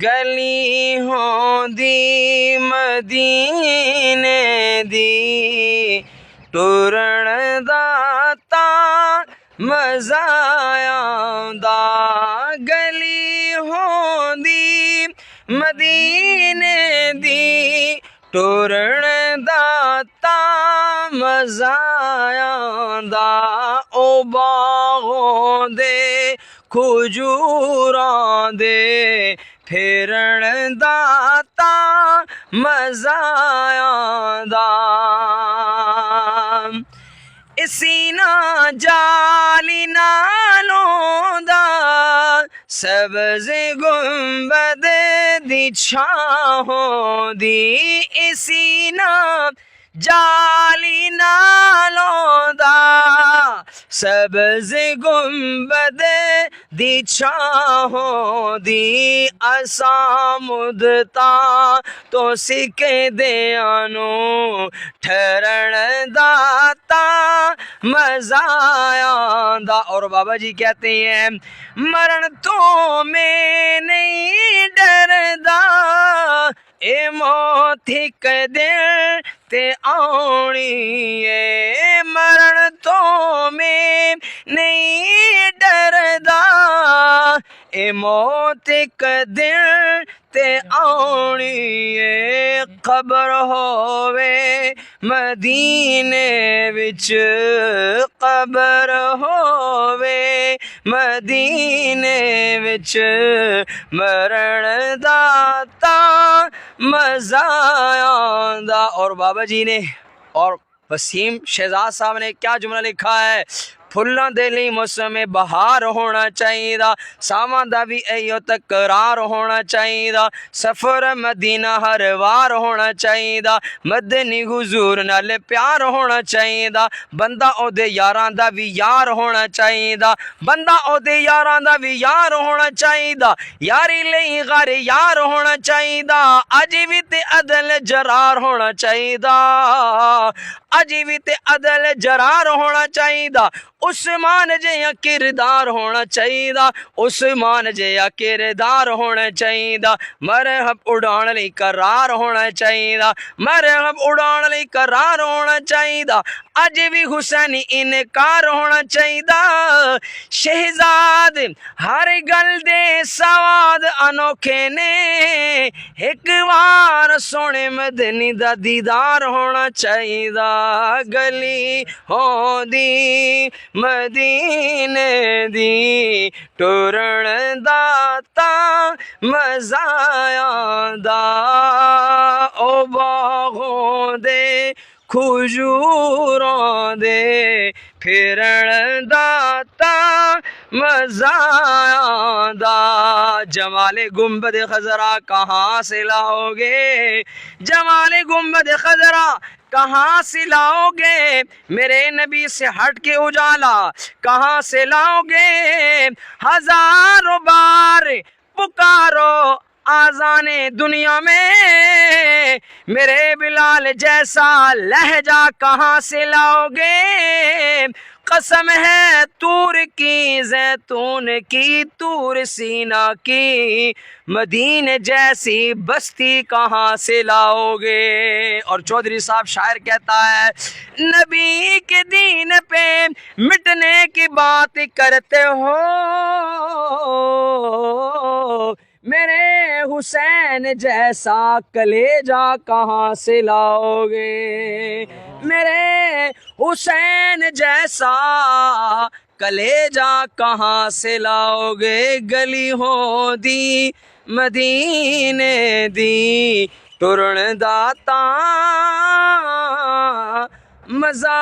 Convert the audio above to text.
गली होंदी मदीने दी टुरन दा तां मज़ा आंदा गली होंदी मदीने दी टुरन दा तां मज़ा आंदा ओ बागों दे खजूरां दे फिरन दा तां मज़ा आंदा सीना जाली नालों दा सब्ज़ गुंबद दी छाहों दी सीना जाली नालों दा सब्ज़ गुंबद दी छाहों दी असां मुदता तो सिके देआनो ठहरन दा तां मज़ा आंदा। और बाबा जी कहते हैं मरण तो मैं नहीं डरदा ए मौत एक दिन ते आउणी है मरण तो मैं नहीं डरदा ए मौत एक दिन ते आउणी है कब्र होवे मदीने विच कब्र होवे मदीने विच मरण दा तां मज़ा आंदा। और बाबा जी ने और वसीम शहजाद साहब ने क्या जुमला लिखा है फुल्लां दे लई मौसम बहार होना चाहिए सावां दा भी इहो तकरार होना चाहिए सफ़र मदीना हर वार होना चाहिए मदनी हुजूर नाल प्यार होना चाहिए बंदा ओदे यारां दा भी यार होना चाहिए बंदा ओदे यारां दा भी यार होना चाहिए यारी लई घर यार होना चाहिए अज भी ते अदल जरार होना चाहिए अज भी ते अदल जरार होना चाहिए उस्मान जिहा किरदार होना चाहिए उस्मान जिहा किरदार होना चाहिए मरहब उड़ान लई करार होना चाहिए मरहब उड़ान लई करार होना चाहिए अज भी हुसैनी इनकार होना चाहिए शहजाद हर गल दे सवाद अनोखे ने एक बार सोने मदनी दा दीदार होना चाहिए गली होंदी मदीने दी टुरन दा तां मज़ा आंदा ओ बागों दे खजूरां दे फिरन दा तां मज़ा आंदा। जमाले गुंबद खजरा कहाँ से लाओगे जमाले गुंबद खजरा कहाँ से लाओगे मेरे नबी से हट के उजाला कहाँ से लाओगे हजारों बार पुकारो आज़ाने दुनिया में मेरे बिलाल जैसा लहजा कहाँ से लाओगे कसम है तूर की जैतून की तूर सीना की मदीने जैसी बस्ती कहाँ से लाओगे। और चौधरी साहब शायर कहता है नबी के दीन पे मिटने की बात करते हो मेरे हुसैन जैसा कलेजा कहाँ से लाओगे मेरे हुसैन जैसा कलेजा कहाँ से लाओगे गली होंदी मदीने दी टुरन दा तां मज़ा